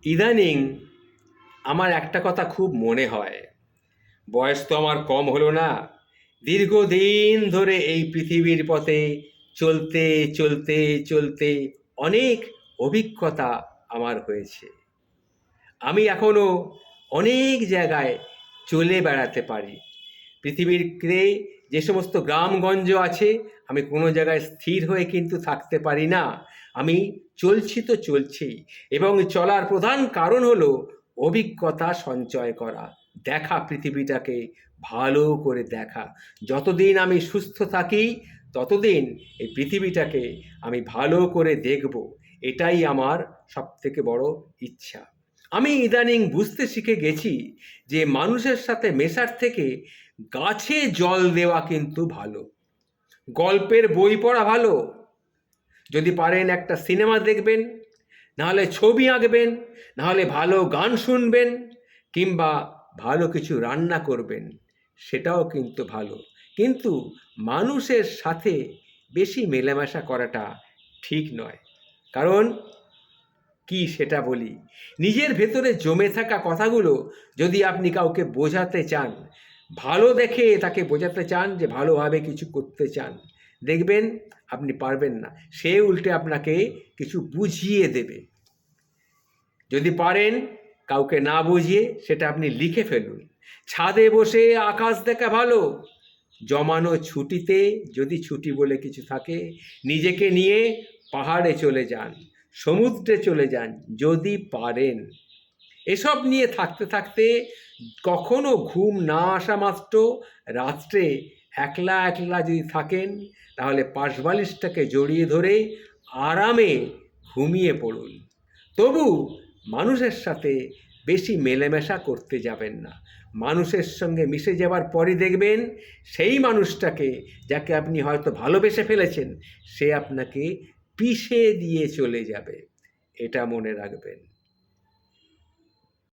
ইদানিং আমার একটা কথা খুব মনে হয়। বয়স তো আমার কম হলো না। দীর্ঘদিন ধরে এই পৃথিবীর পথে চলতে চলতে চলতে অনেক অভিজ্ঞতা আমার হয়েছে। আমি এখনো অনেক জায়গায় চলে বেড়াতে পারি। পৃথিবীর যে সমস্ত গ্রামগঞ্জ আছে, আমি কোনো জায়গায় স্থির হয়ে কিন্তু থাকতে পারি না। আমি চলছি তো চলছি, এবং চলার প্রধান কারণ হলো অভিজ্ঞতা সঞ্চয় করা, দেখা, পৃথিবীটাকে ভালো করে দেখা। যতদিন আমি সুস্থ থাকি ততদিন এই পৃথিবীটাকে আমি ভালো করে দেখব, এটাই আমার সবথেকে বড় ইচ্ছা। আমি ইদানিং বুঝতে শিখে গেছি যে মানুষের সাথে মেশার থেকে গাছে জল দেওয়া কিন্তু ভালো। গল্পের বই পড়া ভালো, যদি পারেন একটা সিনেমা দেখবেন, নাহলে ছবি আঁকবেন, নাহলে ভালো গান শুনবেন, কিংবা ভালো কিছু রান্না করবেন, সেটাও কিন্তু ভালো। কিন্তু মানুষের সাথে বেশি মেলামেশা করাটা ঠিক নয়। কারণ কি সেটা বলি, নিজের ভেতরে জমে থাকা কথাগুলো যদি আপনি কাউকে বোঝাতে চান, ভালো দেখে তাকে বোঝাতে চান যে ভালোভাবে কিছু করতে চান, দেখবেন আপনি পারবেন না। সে উল্টে আপনাকে কিছু বুঝিয়ে দেবে। যদি পারেন কাউকে না বুঝিয়ে সেটা আপনি লিখে ফেলুন। ছাদে বসে আকাশ দেখা ভালো। জমানো ছুটিতে যদি ছুটি বলে কিছু থাকে, নিজেকে নিয়ে পাহাড়ে চলে যান, সমুদ্রে চলে যান যদি পারেন। এসব নিয়ে থাকতে থাকতে কখনো ঘুম না আসা মাত্র রাত্রে একলা একলা যদি থাকেন, তাহলে পাশবালিশটাকে জড়িয়ে ধরে আরামে ঘুমিয়ে পড়ুন। তবু মানুষের সাথে বেশি মেলামেশা করতে যাবেন না। মানুষের সঙ্গে মিশে যাবার পরই দেখবেন সেই মানুষটাকে, যাকে আপনি হয়তো ভালোবেসে ফেলেছেন, সে আপনাকে পিষে দিয়ে চলে যাবে। এটা মনে রাখবেন।